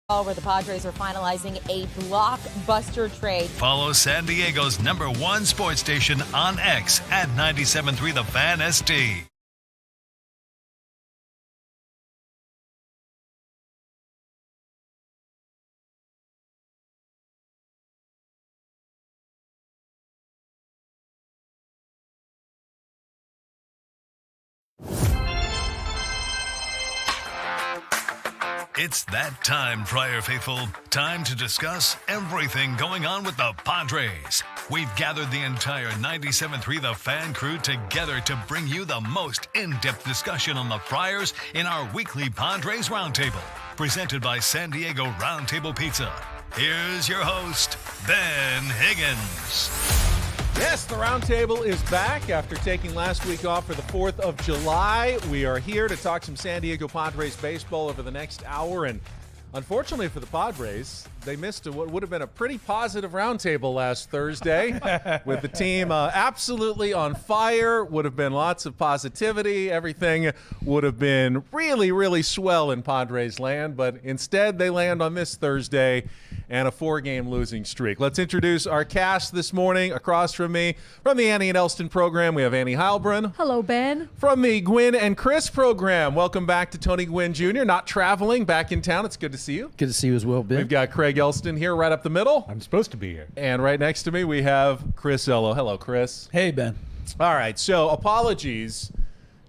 Where the Padres are finalizing a blockbuster trade. Follow San Diego's #1 sports station on X at 97.3 The Fan SD. It's that time, Friar Faithful. Time to discuss everything going on with the Padres. We've gathered the entire 97.3 The Fan crew together to bring you the most in-depth discussion on the Friars in our weekly Padres Roundtable, presented by San Diego Roundtable Pizza. Here's your host, Ben Higgins. Yes, the Roundtable is back after taking last week off for the 4th of July. We are here to talk some San Diego Padres baseball over the next hour, and unfortunately for the Padres, they missed what would have been a pretty positive Roundtable last Thursday with the team absolutely on fire. Would have been lots of positivity. Everything would have been really, really swell in Padres land, but instead they land on this Thursday and a 4-game losing streak. Let's introduce our cast this morning. Across from me, from the Annie and Elston program, we have Annie Heilbrunn. Hello, Ben. From the Gwynn and Chris program, welcome back to Tony Gwynn Jr., not traveling, back in town. It's good to see you. Good to see you as well, Ben. We've got Craig Elston here right up the middle. I'm supposed to be here. And right next to me, we have Chris Ello. Hello, Chris. Hey, Ben. All right, so apologies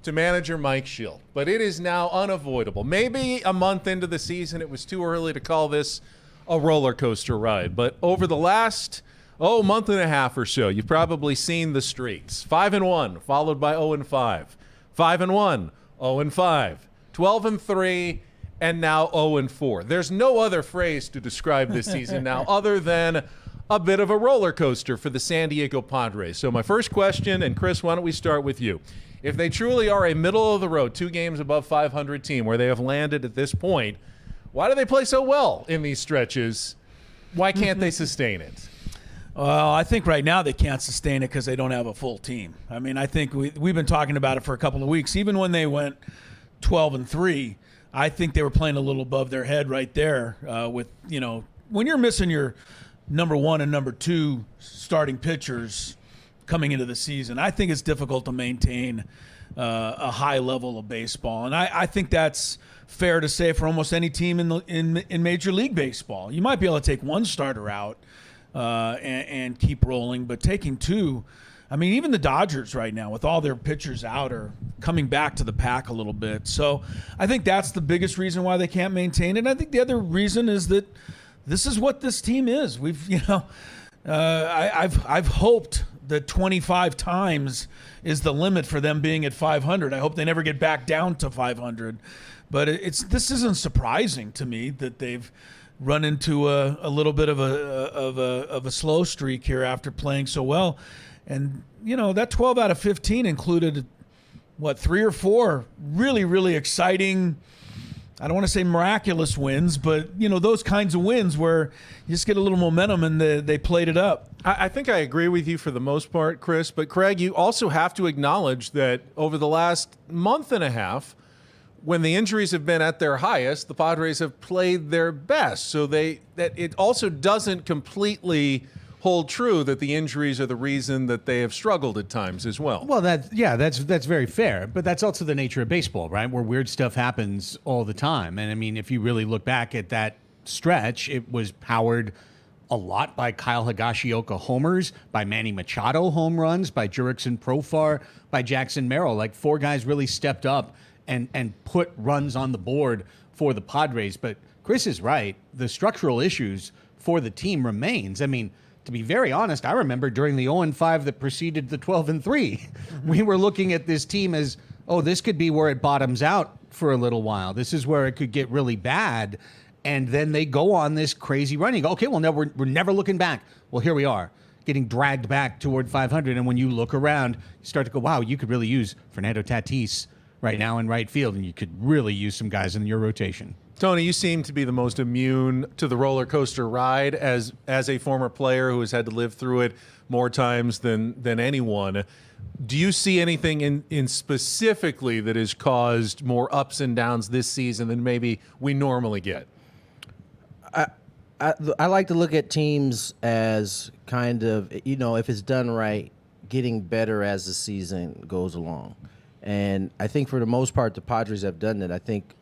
to manager Mike Schill, but it is now unavoidable. Maybe a month into the season, it was too early to call this a roller coaster ride, but over the last month and a half or so, you've probably seen the streaks. 5-1 followed by 0-5, 5-1, 0-5, 12-3, and now 0-4. There's no other phrase to describe this season now other than a bit of a roller coaster for the San Diego Padres. So my first question, and Chris, why don't we start with you? If they truly are a middle of the road, 2 games above 500 team where they have landed at this point, why do they play so well in these stretches? Why can't they sustain it? Well, I think right now they can't sustain it because they don't have a full team. I mean, I think we've been talking about it for a couple of weeks. Even when they went 12-3, I think they were playing a little above their head right there with, when you're missing your number 1 and number 2 starting pitchers coming into the season, I think it's difficult to maintain a high level of baseball. And I think that's fair to say for almost any team in Major League Baseball. You might be able to take one starter out and keep rolling, but taking 2, I mean, even the Dodgers right now with all their pitchers out are coming back to the pack a little bit. So I think that's the biggest reason why they can't maintain it. And I think the other reason is that this is what this team is. I've hoped that 25 times is the limit for them being at 500. I hope they never get back down to 500. But this isn't surprising to me that they've run into a little bit of a slow streak here after playing so well. And, that 12 out of 15 included, 3 or 4 really, really exciting, I don't want to say miraculous wins, but, those kinds of wins where you just get a little momentum and they played it up. I think I agree with you for the most part, Chris. But, Craig, you also have to acknowledge that over the last month and a half, when the injuries have been at their highest, the Padres have played their best. So that it also doesn't completely hold true that the injuries are the reason that they have struggled at times as well. Well, that's very fair, but that's also the nature of baseball, right? Where weird stuff happens all the time. And I mean, if you really look back at that stretch, it was powered a lot by Kyle Higashioka homers, by Manny Machado home runs, by Jurickson Profar, by Jackson Merrill. Like 4 guys really stepped up and put runs on the board for the Padres. But Chris is right. The structural issues for the team remains. I mean, to be very honest, I remember during the 0-5 that preceded the 12-3, we were looking at this team as, this could be where it bottoms out for a little while. This is where it could get really bad. And then they go on this crazy run. You go, okay, well, no, we're never looking back. Well, here we are, getting dragged back toward 500. And when you look around, you start to go, wow, you could really use Fernando Tatis right now in right field, and you could really use some guys in your rotation. Tony, you seem to be the most immune to the roller coaster ride as a former player who has had to live through it more times than anyone. Do you see anything in specifically that has caused more ups and downs this season than maybe we normally get? I like to look at teams as kind of, if it's done right, getting better as the season goes along. And I think for the most part, the Padres have done that. I think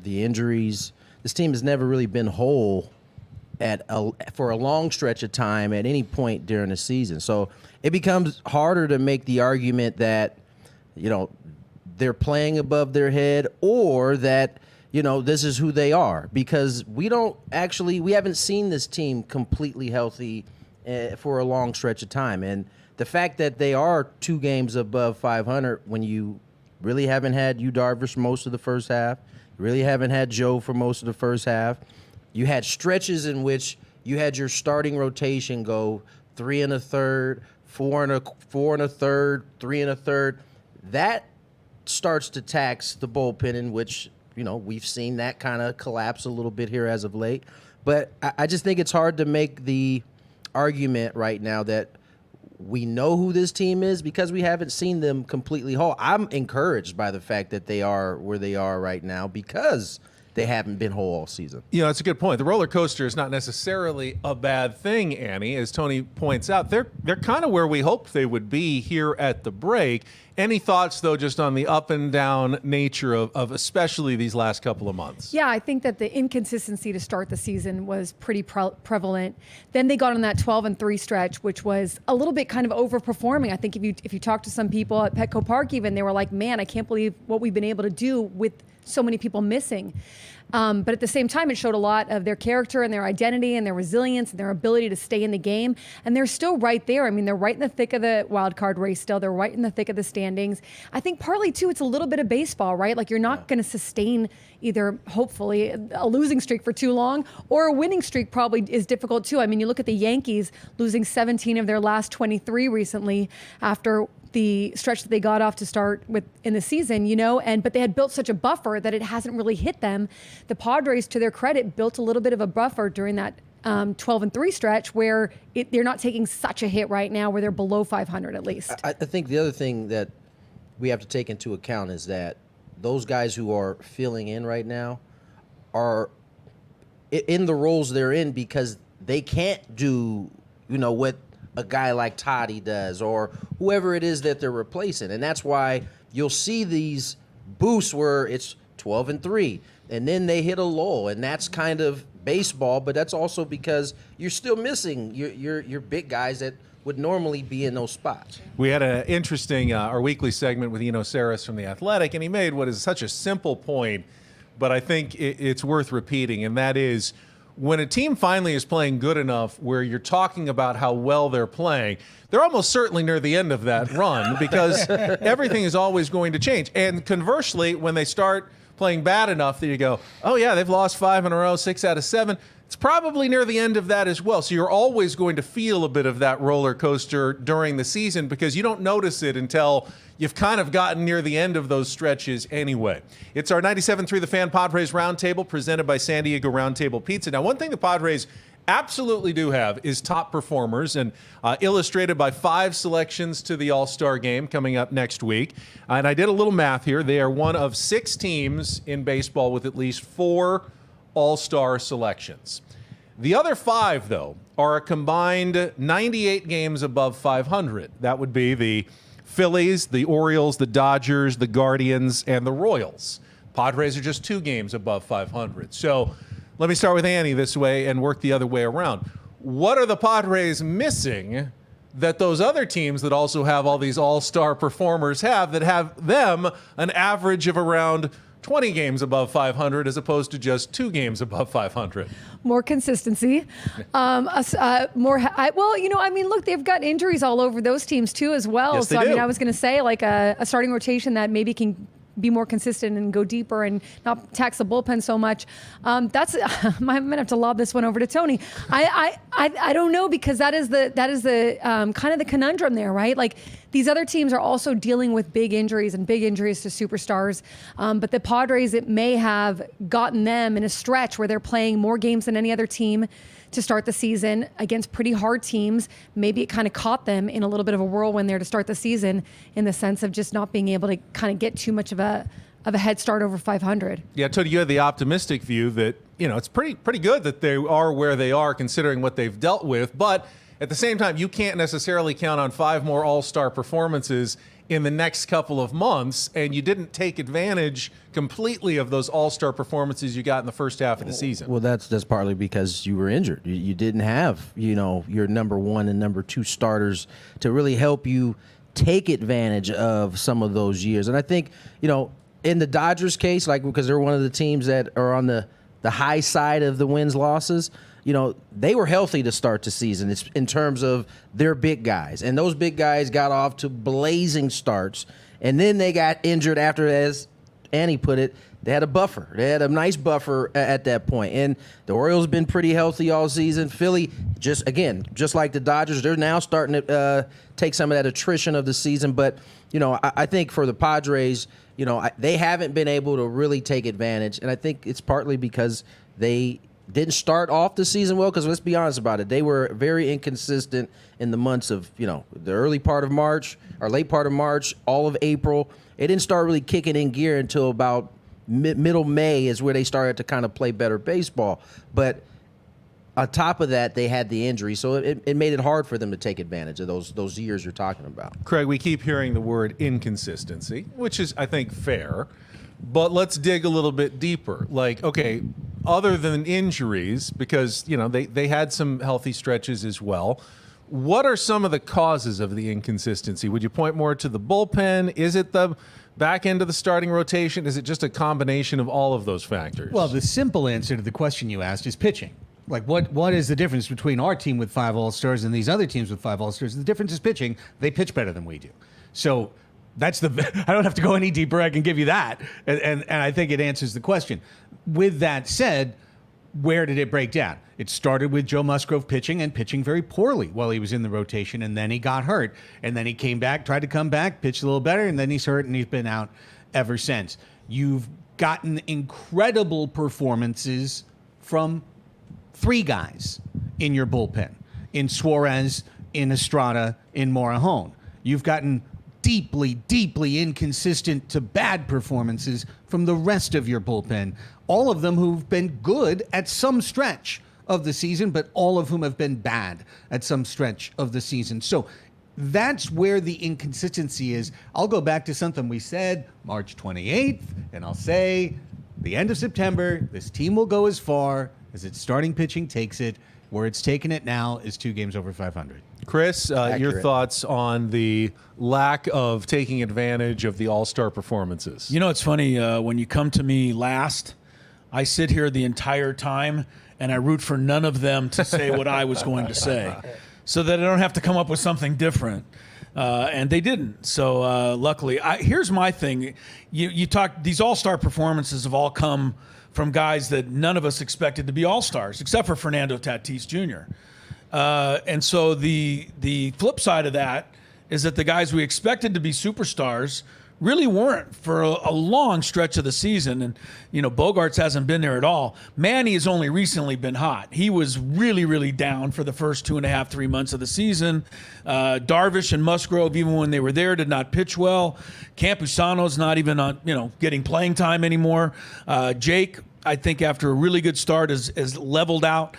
the injuries, this team has never really been whole for a long stretch of time at any point during the season. So it becomes harder to make the argument that, they're playing above their head or that, this is who they are, because we haven't seen this team completely healthy for a long stretch of time. And the fact that they are 2 games above 500 when you really haven't had Yu Darvish for most of the first half, really haven't had Joe for most of the first half. You had stretches in which you had your starting rotation go 3 1/3, 4 1/3, 3 1/3. That starts to tax the bullpen, in which we've seen that kind of collapse a little bit here as of late. But I just think it's hard to make the argument right now that we know who this team is because we haven't seen them completely whole. I'm encouraged by the fact that they are where they are right now because they haven't been whole all season. That's a good point. The roller coaster is not necessarily a bad thing, Annie. As Tony points out, they're kind of where we hoped they would be here at the break. Any thoughts, though, just on the up and down nature of especially these last couple of months? Yeah, I think that the inconsistency to start the season was pretty prevalent. Then they got on that 12-3 stretch, which was a little bit kind of overperforming. I think if you talk to some people at Petco Park even, they were like, man, I can't believe what we've been able to do with so many people missing. But at the same time, it showed a lot of their character and their identity and their resilience and their ability to stay in the game. And they're still right there. I mean, they're right in the thick of the wild card race still. They're right in the thick of the standings. I think partly, too, it's a little bit of baseball, right? Like, you're not going to sustain either, hopefully, a losing streak for too long, or a winning streak probably is difficult, too. I mean, you look at the Yankees losing 17 of their last 23 recently after the stretch that they got off to start with in the season, but they had built such a buffer that it hasn't really hit them. The Padres, to their credit, built a little bit of a buffer during that 12-3 stretch where they're not taking such a hit right now, where they're below 500 at least. I think the other thing that we have to take into account is that those guys who are filling in right now are in the roles they're in because they can't do, what a guy like Toddy does or whoever it is that they're replacing. And that's why you'll see these boosts where it's 12-3 and then they hit a lull, and that's kind of baseball, but that's also because you're still missing your big guys that would normally be in those spots. We had an interesting, our weekly segment with Eno Saris from The Athletic, and he made what is such a simple point, but I think it's worth repeating, and that is, when a team finally is playing good enough where you're talking about how well they're playing, they're almost certainly near the end of that run because everything is always going to change. And conversely, when they start playing bad enough that you go, oh yeah, they've lost 5 in a row, 6 out of 7, it's probably near the end of that as well. So you're always going to feel a bit of that roller coaster during the season because you don't notice it until you've kind of gotten near the end of those stretches anyway. It's our 97.3 The Fan Padres Roundtable presented by San Diego Roundtable Pizza. Now, one thing the Padres absolutely do have is top performers, and illustrated by 5 selections to the All-Star game coming up next week. And I did a little math here. They are one of 6 teams in baseball with at least 4 All-Star selections. The other 5, though, are a combined 98 games above 500. That would be the Phillies, the Orioles, the Dodgers, the Guardians, and the Royals. Padres are just 2 games above 500. So let me start with Annie this way and work the other way around. What are the Padres missing that those other teams that also have all these all-star performers have, that have them an average of around 20 games above 500 as opposed to just 2 games above 500? More consistency. Look, they've got injuries all over those teams too as well. Yes, so, they do. I was going to say like a starting rotation that maybe can be more consistent and go deeper and not tax the bullpen so much. I'm gonna have to lob this one over to Tony. I don't know, because that is the kind of the conundrum there, right? Like, these other teams are also dealing with big injuries to superstars. But the Padres, it may have gotten them in a stretch where they're playing more games than any other team to start the season against pretty hard teams. Maybe it kind of caught them in a little bit of a whirlwind there to start the season, in the sense of just not being able to kind of get too much of a a head start over 500. Yeah, Tony, you had the optimistic view that, it's pretty good that they are where they are considering what they've dealt with. But at the same time, you can't necessarily count on 5 more all-star performances in the next couple of months, and you didn't take advantage completely of those all-star performances you got in the first half of the season. Well, that's partly because you were injured. You didn't have, your number 1 and number 2 starters to really help you take advantage of some of those years. And I think, in the Dodgers case, because they're one of the teams that are on the high side of the wins-losses, they were healthy to start the season. It's in terms of their big guys. And those big guys got off to blazing starts. And then they got injured after, as Annie put it, they had a buffer. They had a nice buffer at that point. And the Orioles been pretty healthy all season. Philly, just like the Dodgers, they're now starting to take some of that attrition of the season. But, I think for the Padres, they haven't been able to really take advantage. And I think it's partly because they didn't start off the season well, because let's be honest about it. They were very inconsistent in the months of, the early part of March or late part of March, all of April. It didn't start really kicking in gear until about middle May is where they started to kind of play better baseball. But on top of that, they had the injury, so it made it hard for them to take advantage of those years you're talking about. Craig, we keep hearing the word inconsistency, which is, I think, fair. But let's dig a little bit deeper. Okay, other than injuries, because, they had some healthy stretches as well, what are some of the causes of the inconsistency? Would you point more to the bullpen? Is it the back end of the starting rotation? Is it just a combination of all of those factors? Well, the simple answer to the question you asked is pitching. What is the difference between our team with 5 All-Stars and these other teams with 5 All-Stars? The difference is pitching. They pitch better than we do. So that's I don't have to go any deeper. I can give you that. And I think it answers the question. With that said, where did it break down? It started with Joe Musgrove pitching very poorly while he was in the rotation, and then he got hurt. And then he came back, tried to come back, pitched a little better, and then he's hurt, and he's been out ever since. You've gotten incredible performances from 3 guys in your bullpen, in Suarez, in Estrada, in Morejon. You've gotten deeply, deeply inconsistent to bad performances from the rest of your bullpen, all of them who've been good at some stretch of the season, but all of whom have been bad at some stretch of the season. So that's where the inconsistency is. I'll go back to something we said March 28th, and I'll say the end of September, this team will go as far as its starting pitching takes it. Where it's taken it now is 2 games over 500. Chris, your thoughts on the lack of taking advantage of the all-star performances? It's funny. When you come to me last, I sit here the entire time, and I root for none of them to say what I was going to say, so that I don't have to come up with something different. And they didn't. So luckily, here's my thing. You talk, these all-star performances have all come from guys that none of us expected to be all-stars, except for Fernando Tatis Jr. And so the flip side of that is that the guys we expected to be superstars really weren't for a long stretch of the season. And, Bogarts hasn't been there at all. Manny has only recently been hot. He was really, really down for the first 2.5, 3 months of the season. Darvish and Musgrove, even when they were there, did not pitch well. Campusano's not even on, getting playing time anymore. Jake, I think after a really good start, is leveled out.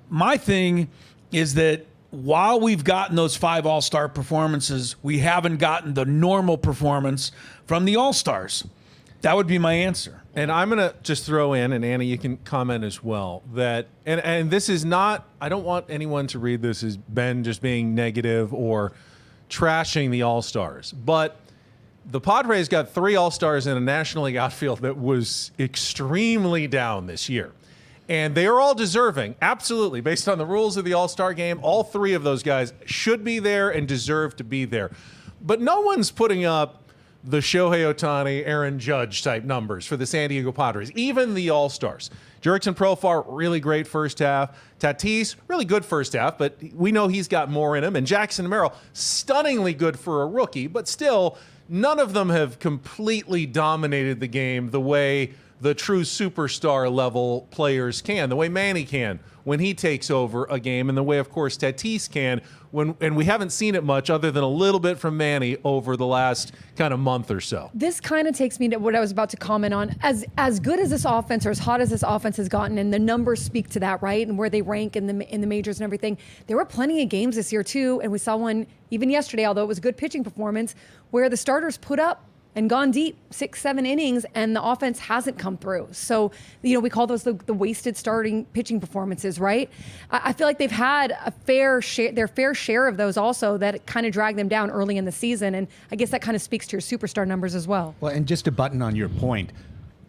My thing is that while we've gotten those 5 all-star performances, we haven't gotten the normal performance from the all-stars. That would be my answer. And I'm going to just throw in, and Annie, you can comment as well, that, and this is not, I don't want anyone to read this as Ben just being negative or trashing the all-stars, but the Padres got 3 all-stars in a National League outfield that was extremely down this year. And they are all deserving, absolutely. Based on the rules of the All-Star game, all 3 of those guys should be there and deserve to be there. But no one's putting up the Shohei Ohtani, Aaron Judge type numbers for the San Diego Padres, even the All-Stars. Jurickson Profar, really great first half. Tatis, really good first half, but we know he's got more in him. And Jackson Merrill, stunningly good for a rookie, but still, none of them have completely dominated the game the way the true superstar level players can, the way Manny can when he takes over a game, and the way, of course, Tatis can. And we haven't seen it much other than a little bit from Manny over the last kind of month or so. This kind of takes me to what I was about to comment on. As good as this offense, or as hot as this offense has gotten, and the numbers speak to that, right? And where they rank in the majors and everything. There were plenty of games this year too, and we saw one even yesterday, although it was a good pitching performance, where the starters put up and gone deep 6-7 innings, and the offense hasn't come through. So, we call those the wasted starting pitching performances, right? I feel like they've had their fair share of those also that kind of drag them down early in the season, and I guess that kind of speaks to your superstar numbers as well. Well, and just to button on your point,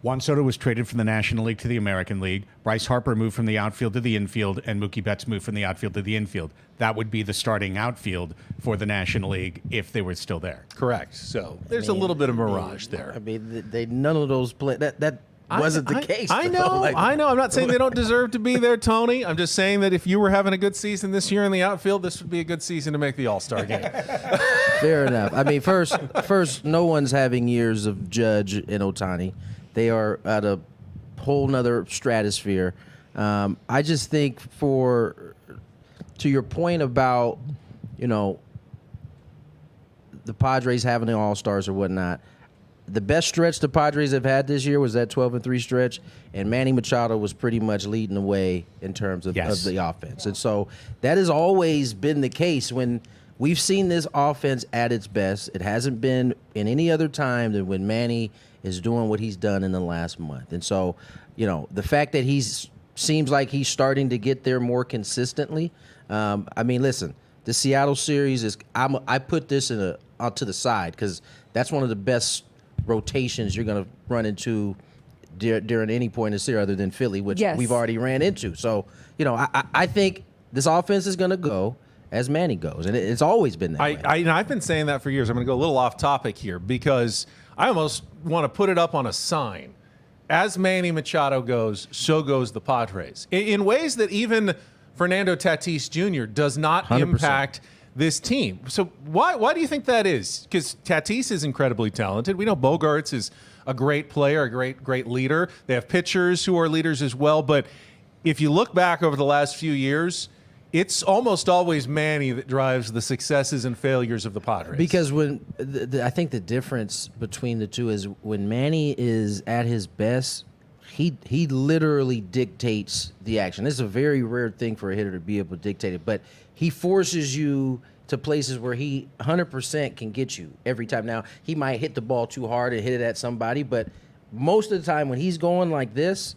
Juan Soto was traded from the National League to the American League. Bryce Harper moved from the outfield to the infield, and Mookie Betts moved from the outfield to the infield. That would be the starting outfield for the National League if they were still there. Correct. So there's a little bit of mirage there. I mean, they none of those play that wasn't the case. I know. I'm not saying they don't deserve to be there, Tony. I'm just saying that if you were having a good season this year in the outfield, this would be a good season to make the All-Star game. Fair enough. I mean, first, no one's having years of Judge and Ohtani. They are at a whole nother stratosphere. I just think to your point about, the Padres having the All-Stars or whatnot, the best stretch the Padres have had this year was that 12-3 stretch, and Manny Machado was pretty much leading the way in terms of the offense. And so that has always been the case when we've seen this offense at its best. It hasn't been in any other time than when Manny is doing what he's done in the last month. And so, the fact that seems like he's starting to get there more consistently. I mean, listen, the Seattle series is I put this to the side because that's one of the best rotations you're going to run into during any point in the series other than Philly, which we've already ran into. So, I think this offense is going to go as Manny goes, and it's always been that way. I've been saying that for years. I'm going to go a little off topic here because I almost want to put it up on a sign. As Manny Machado goes, so goes the Padres. In ways that even Fernando Tatis Jr. does not 100%. Impact this team. So why do you think that is? Because Tatis is incredibly talented. We know Bogarts is a great player, a great leader. They have pitchers who are leaders as well. But if you look back over the last few years, it's almost always Manny that drives the successes and failures of the Padres. Because when I think the difference between the two is when Manny is at his best, he literally dictates the action. It's a very rare thing for a hitter to be able to dictate it, but he forces you to places where he 100% can get you every time. Now, he might hit the ball too hard and hit it at somebody, but most of the time when he's going like this,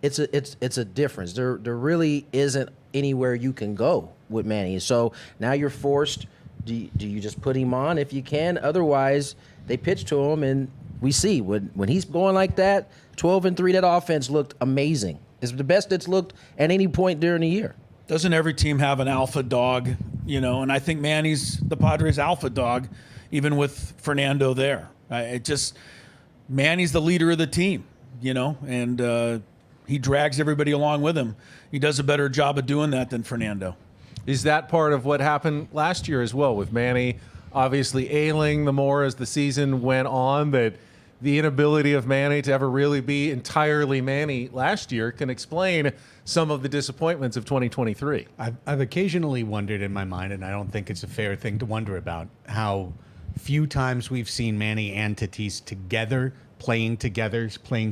it's a difference. There really isn't anywhere you can go with Manny. So now you're forced. Do you just put him on if you can? Otherwise, they pitch to him, and we see when he's going like that, 12-3, that offense looked amazing. It's the best it's looked at any point during the year. Doesn't every team have an alpha dog, And I think Manny's the Padres' alpha dog, even with Fernando there. Manny's the leader of the team, and he drags everybody along with him. He does a better job of doing that than Fernando. Is that part of what happened last year as well, with Manny obviously ailing the more as the season went on, that the inability of Manny to ever really be entirely Manny last year can explain some of the disappointments of 2023? I've occasionally wondered in my mind, and I don't think it's a fair thing to wonder about, how few times we've seen Manny and Tatis together, playing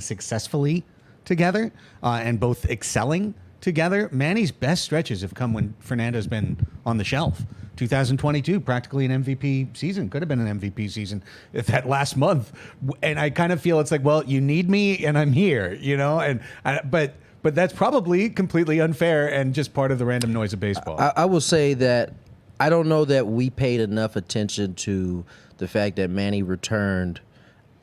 successfully together, and both excelling together. Manny's best stretches have come when Fernando's been on the shelf. 2022, practically an MVP season. Could have been an MVP season if that last month. And I kind of feel it's like, well, you need me and I'm here, but that's probably completely unfair and just part of the random noise of baseball. I will say that I don't know that we paid enough attention to the fact that Manny returned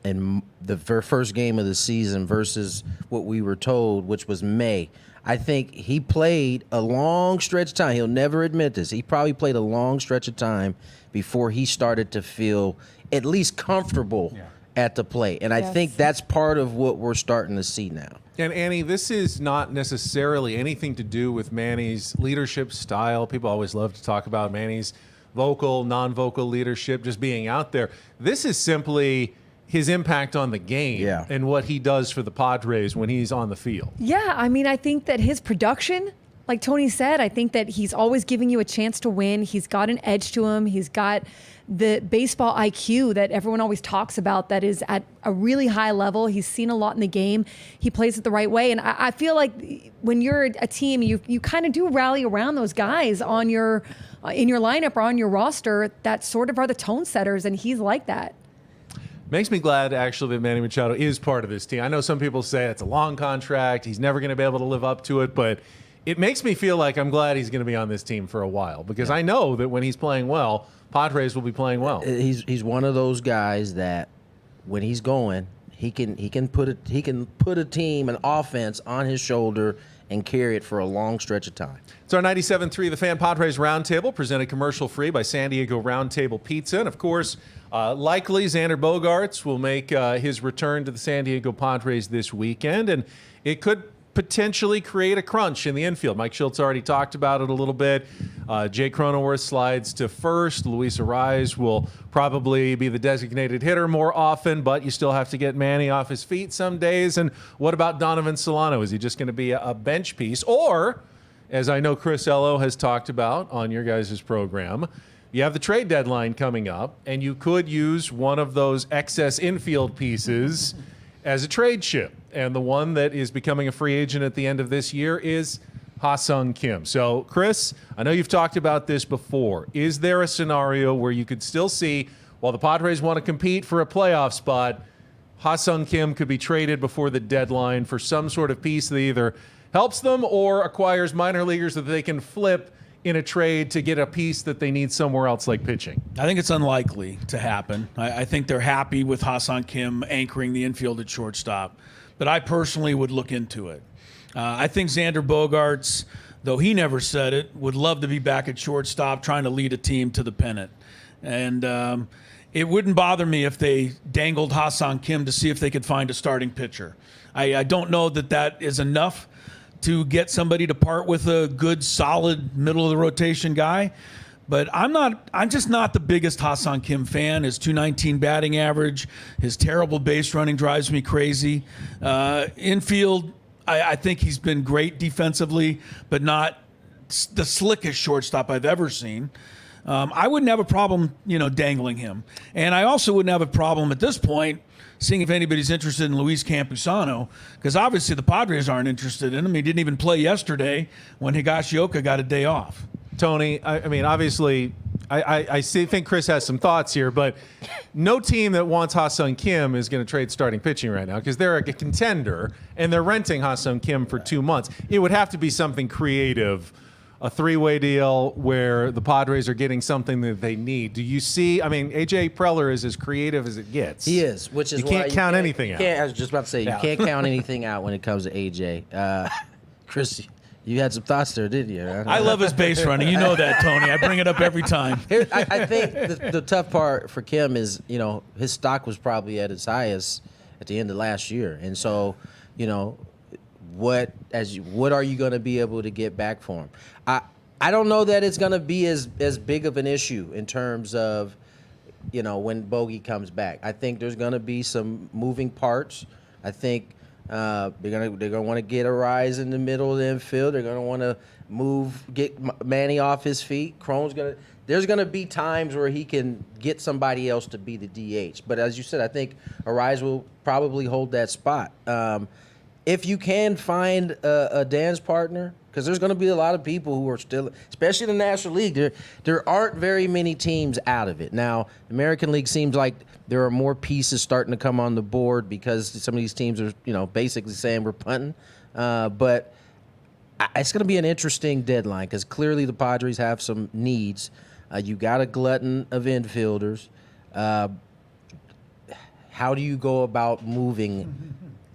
in the first game of the season versus what we were told, which was May. I think he played a long stretch of time. He'll never admit this. He probably played a long stretch of time before he started to feel at least comfortable at the plate. And I think that's part of what we're starting to see now. And Annie, this is not necessarily anything to do with Manny's leadership style. People always love to talk about Manny's vocal, non-vocal leadership, just being out there. This is simply his impact on the game and what he does for the Padres when he's on the field. Yeah, I mean, I think that his production, like Tony said, I think that he's always giving you a chance to win. He's got an edge to him. He's got the baseball IQ that everyone always talks about that is at a really high level. He's seen a lot in the game. He plays it the right way. And I feel like when you're a team, you kind of do rally around those guys on your in your lineup or on your roster that sort of are the tone setters, and he's like that. Makes me glad, actually, that Manny Machado is part of this team. I know some people say it's a long contract. He's never going to be able to live up to it, but it makes me feel like I'm glad he's going to be on this team for a while because I know that when he's playing well, Padres will be playing well. He's one of those guys that when he's going, he can put a team, an offense on his shoulder and carry it for a long stretch of time. It's our 97.3 The Fan Padres Roundtable, presented commercial-free by San Diego Roundtable Pizza. And, of course, likely Xander Bogaerts will make his return to the San Diego Padres this weekend, and it could potentially create a crunch in the infield. Mike Schultz already talked about it a little bit. Jake Cronenworth slides to first. Luis Arraez will probably be the designated hitter more often, but you still have to get Manny off his feet some days. And what about Donovan Solano? Is he just going to be a bench piece? Or, as I know Chris Ello has talked about on your guys' program, you have the trade deadline coming up, and you could use one of those excess infield pieces as a trade chip. And the one that is becoming a free agent at the end of this year is Ha-Seong Kim. So, Chris, I know you've talked about this before. Is there a scenario where you could still see, while the Padres want to compete for a playoff spot, Ha-Seong Kim could be traded before the deadline for some sort of piece that either helps them or acquires minor leaguers that they can flip in a trade to get a piece that they need somewhere else, like pitching? I think it's unlikely to happen. I think they're happy with Ha-Seong Kim anchoring the infield at shortstop. But I personally would look into it. I think Xander Bogaerts, though he never said it, would love to be back at shortstop trying to lead a team to the pennant. And it wouldn't bother me if they dangled Ha-Seong Kim to see if they could find a starting pitcher. I don't know that is enough to get somebody to part with a good, solid, middle-of-the-rotation guy. But I'm just not the biggest Ha-Seong Kim fan. His .219 batting average, his terrible base running drives me crazy. Infield, I think he's been great defensively, but not the slickest shortstop I've ever seen. I wouldn't have a problem, dangling him. And I also wouldn't have a problem at this point seeing if anybody's interested in Luis Campusano, because obviously the Padres aren't interested in him. He didn't even play yesterday when Higashioka got a day off. Tony, I mean, obviously, I think Chris has some thoughts here, but no team that wants Ha-Seong Kim is going to trade starting pitching right now because they're a contender and they're renting Ha-Seong Kim for 2 months. It would have to be something creative, a three-way deal where the Padres are getting something that they need. Do you see? I mean, A.J. Preller is as creative as it gets. He is, which is you can't count anything out. I was just about to say, you can't count anything out when it comes to A.J. Chris, you had some thoughts there, didn't you? I love his base running. You know that, Tony. I bring it up every time. I think the tough part for Kim is, his stock was probably at its highest at the end of last year. And so, what are you going to be able to get back for him? I don't know that it's going to be as big of an issue in terms of, when Bogey comes back. I think there's going to be some moving parts. I think they're gonna want to get Arraez in the middle of the infield. They're gonna want to get Manny off his feet. There's gonna be times where he can get somebody else to be the DH. But as you said, I think Arraez will probably hold that spot. If you can find a dance partner, because there's going to be a lot of people who are still, especially in the National League, there aren't very many teams out of it. Now, the American League seems like there are more pieces starting to come on the board because some of these teams are, basically saying we're punting. But it's going to be an interesting deadline because clearly the Padres have some needs. You got a glutton of infielders. How do you go about moving?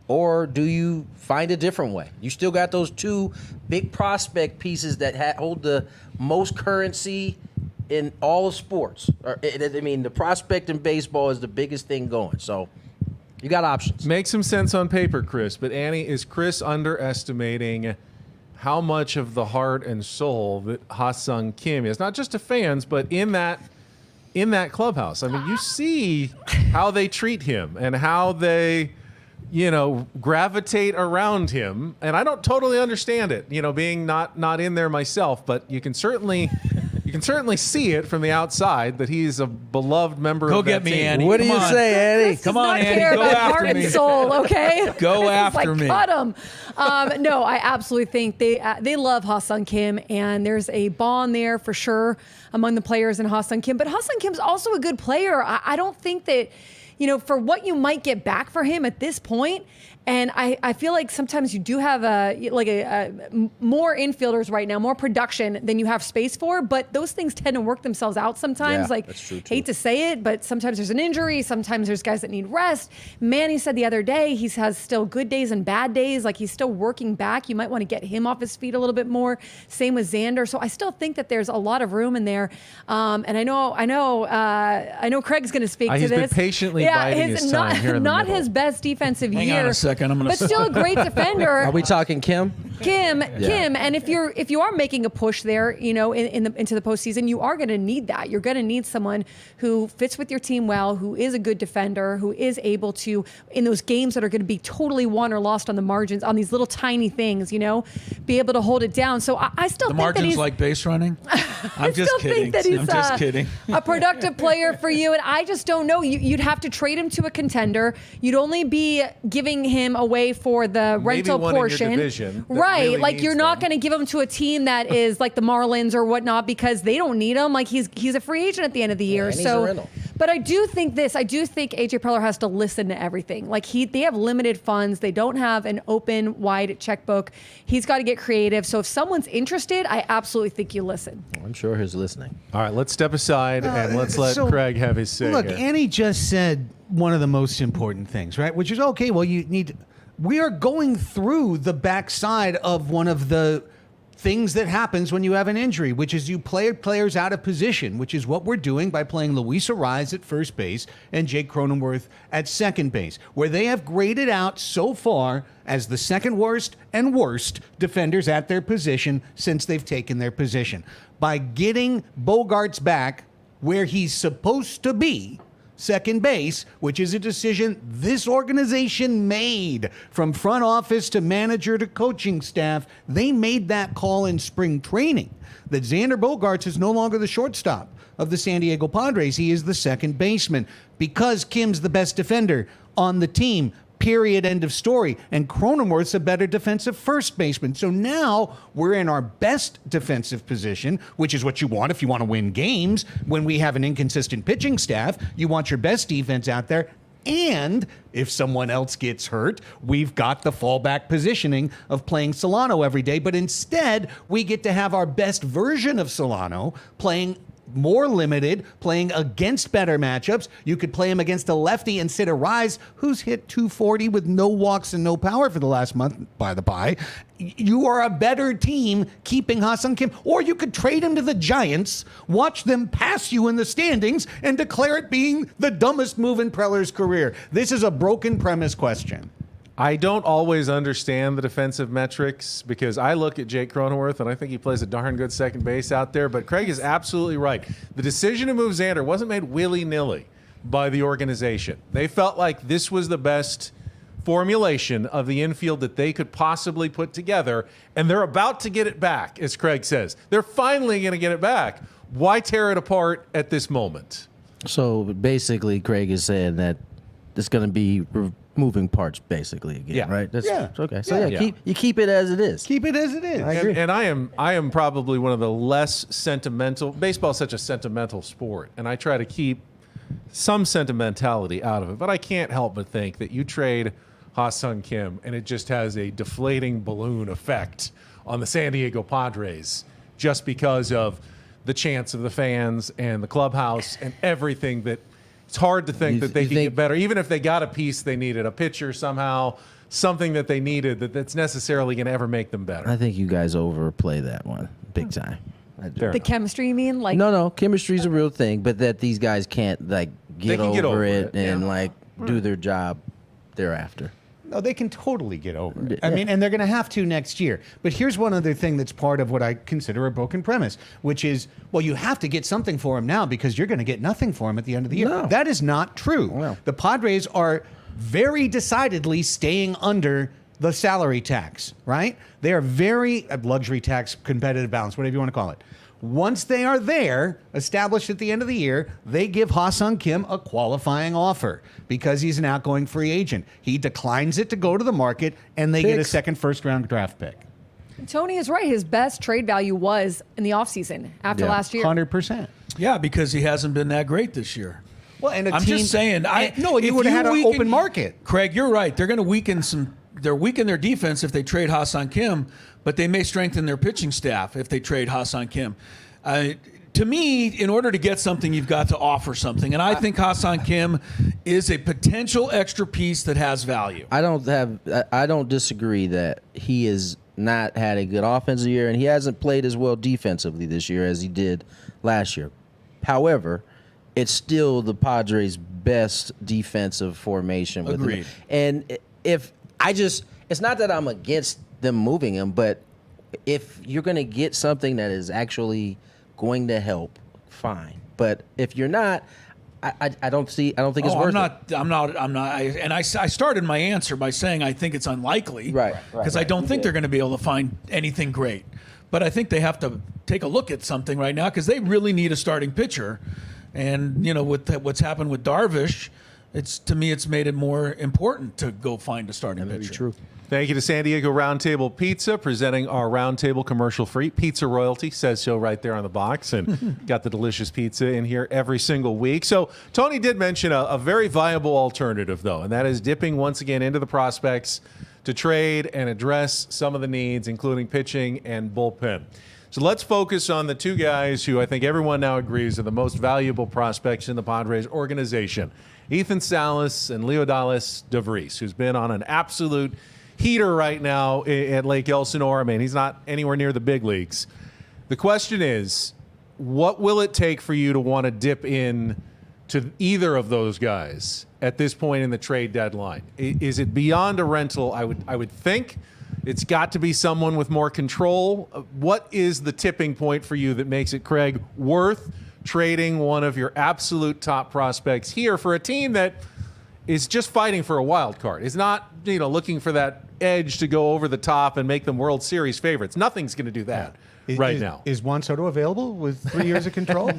Or do you find a different way? You still got those two big prospect pieces that hold the most currency in all of sports. The prospect in baseball is the biggest thing going. So you got options. Makes some sense on paper, Chris. But, Annie, is Chris underestimating how much of the heart and soul that Ha-Seong Kim is? Not just to fans, but in that in that clubhouse. I mean, you see how they treat him and how they, gravitate around him. And I don't totally understand it, being not in there myself, but you can certainly see it from the outside that he's a beloved member Go of that get me, team. Andy. What do Come you on. say, Andy? Come on, not Andy. care Go about after heart me. and soul, okay? Go It's after like, me. Cut him. No, I absolutely think they love Ha-Sung Kim, and there's a bond there for sure among the players and Ha-Sung Kim. But Ha-Sung Kim's also a good player. I don't think that, for what you might get back for him at this point. And I feel like sometimes you do have more infielders right now, more production than you have space for. But those things tend to work themselves out sometimes. Yeah, that's true, too. Hate to say it, but sometimes there's an injury. Sometimes there's guys that need rest. Manny said the other day he has still good days and bad days. Like he's still working back. You might want to get him off his feet a little bit more. Same with Xander. So I still think that there's a lot of room in there. And I know Craig's going to speak to He's this. been patiently biding his time here in the not middle. his best defensive Hang year. on a second. I'm gonna but still a great defender. Are we talking Kim? Kim, and if you are making a push there, into the postseason, you are going to need that. You're going to need someone who fits with your team well, who is a good defender, who is able to, in those games that are going to be totally won or lost on the margins, on these little tiny things, be able to hold it down. So I still The think that margins he's like base running. I'm just still kidding. think that he's I'm just kidding. a productive player for you, and I just don't know. You'd have to trade him to a contender. You'd only be giving him away for the rental one in your portion, division that right? really Like needs you're not them. going to give him to a team that is like the Marlins or whatnot because they don't need him. Like he's a free agent at the end of the year. and he's So, a rental. but I do think AJ Preller has to listen to everything. Like they have limited funds. They don't have an open, wide checkbook. He's got to get creative. So if someone's interested, I absolutely think you listen. I'm sure he's listening. All right, let's step aside and let's let so- Craig have his say. Look, here. Annie just said one of the most important things, right? Which is, okay, well, we are going through the backside of one of the things that happens when you have an injury, which is you play players out of position, which is what we're doing by playing Luis Arraez at first base and Jake Cronenworth at second base, where they have graded out so far as the second worst and worst defenders at their position since they've taken their position. By getting Bogaerts back where he's supposed to be, second base, which is a decision this organization made from front office to manager to coaching staff. They made that call in spring training that Xander Bogaerts is no longer the shortstop of the San Diego Padres. He is the second baseman because Kim's the best defender on the team. Period. End of story. And Cronenworth's a better defensive first baseman. So now we're in our best defensive position, which is what you want if you want to win games. When we have an inconsistent pitching staff, you want your best defense out there. And if someone else gets hurt, we've got the fallback positioning of playing Solano every day. But instead, we get to have our best version of Solano playing more limited, playing against better matchups. You could play him against a lefty and sit Arraez, who's hit 240 with no walks and no power for the last month, by the by. You are a better team keeping Ha-Sung Kim. Or you could trade him to the Giants, watch them pass you in the standings, and declare it being the dumbest move in Preller's career. This is a broken premise question. I don't always understand the defensive metrics because I look at Jake Cronenworth and I think he plays a darn good second base out there. But Craig is absolutely right. The decision to move Xander wasn't made willy-nilly by the organization. They felt like this was the best formulation of the infield that they could possibly put together, and they're about to get it back, as Craig says. They're finally going to get it back. Why tear it apart at this moment? So basically, Craig is saying that it's going to be moving parts, basically, again, Yeah. right? That's, Yeah. okay. So Yeah. keep it as it is. Keep it as it is. I agree. And I am probably one of the less sentimental. Baseball is such a sentimental sport, and I try to keep some sentimentality out of it. But I can't help but think that you trade Ha-Sung Kim, and it just has a deflating balloon effect on the San Diego Padres just because of the chants of the fans and the clubhouse and everything that. It's hard to think that they could get better. Even if they got a piece they needed, a pitcher somehow, something that they needed that's necessarily going to ever make them better. I think you guys overplay that one big time. I do. The chemistry, you mean? Like No, chemistry's a real thing, but that these guys can't like get can over, get over it it, and yeah. like do their job thereafter. No, they can totally get over it. I mean, and they're going to have to next year. But here's one other thing that's part of what I consider a broken premise, which is, well, you have to get something for him now because you're going to get nothing for him at the end of the year. No. That is not true. No. The Padres are very decidedly staying under the salary tax, right? They are very luxury tax, competitive balance, whatever you want to call it. Once they are there, established at the end of the year, they give Ha-Seong Kim a qualifying offer because he's an outgoing free agent. He declines it to go to the market, and they get a second first-round draft pick. Tony is right. His best trade value was in the offseason after last year. 100%. Yeah, because he hasn't been that great this year. Well, and I'm just saying. No, you would have had an open market. Craig, you're right. They're going to weaken their defense if they trade Ha-Seong Kim, but they may strengthen their pitching staff if they trade Ha-Seong Kim. To me, in order to get something, you've got to offer something. And I think Ha-Seong Kim is a potential extra piece that has value. I don't disagree that he has not had a good offensive year, and he hasn't played as well defensively this year as he did last year. However, it's still the Padres' best defensive formation. Agreed. And it's not that I'm against them moving him, but if you're going to get something that is actually going to help, fine. But if you're not, I don't think it's worth it. I'm not. And I started my answer by saying I think it's unlikely, Right. Because I don't think they're going to be able to find anything great. But I think they have to take a look at something right now because they really need a starting pitcher. And with what's happened with Darvish, to me it's made it more important to go find a starting pitcher. True. Thank you to San Diego Roundtable Pizza, presenting our Roundtable commercial-free pizza royalty. Says so right there on the box, and got the delicious pizza in here every single week. So Tony did mention a very viable alternative, though, and that is dipping once again into the prospects to trade and address some of the needs, including pitching and bullpen. So let's focus on the two guys who I think everyone now agrees are the most valuable prospects in the Padres organization, Ethan Salas and Leodalis DeVries, who's been on an absolute heater right now at Lake Elsinore. I mean, he's not anywhere near the big leagues. The question is, what will it take for you to want to dip in to either of those guys at this point in the trade deadline? Is it beyond a rental? I would think it's got to be someone with more control. What is the tipping point for you that makes it, Craig, worth trading one of your absolute top prospects here for a team that is just fighting for a wild card? Is not, looking for that edge to go over the top and make them World Series favorites. Nothing's going to do that now. Is Juan Soto available with 3 years of control?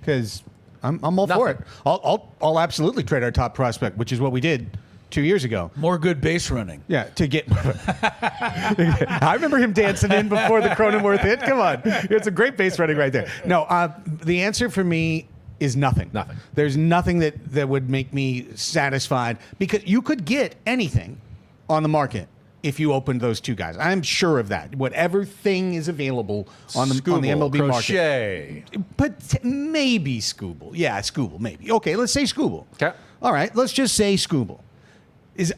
Because I'm all for it. I'll absolutely trade our top prospect, which is what we did 2 years ago. More good base running. Yeah, to get. I remember him dancing in before the Cronenworth hit. Come on, it's a great base running right there. No, the answer for me is nothing. Nothing. There's nothing that would make me satisfied because you could get anything on the market if you opened those two guys. I'm sure of that. Whatever thing is available on the MLB Crochet. market. But maybe Scooble. Yeah, Scooble, maybe. Okay, let's say Scooble. Okay. All right, let's just say Scooble.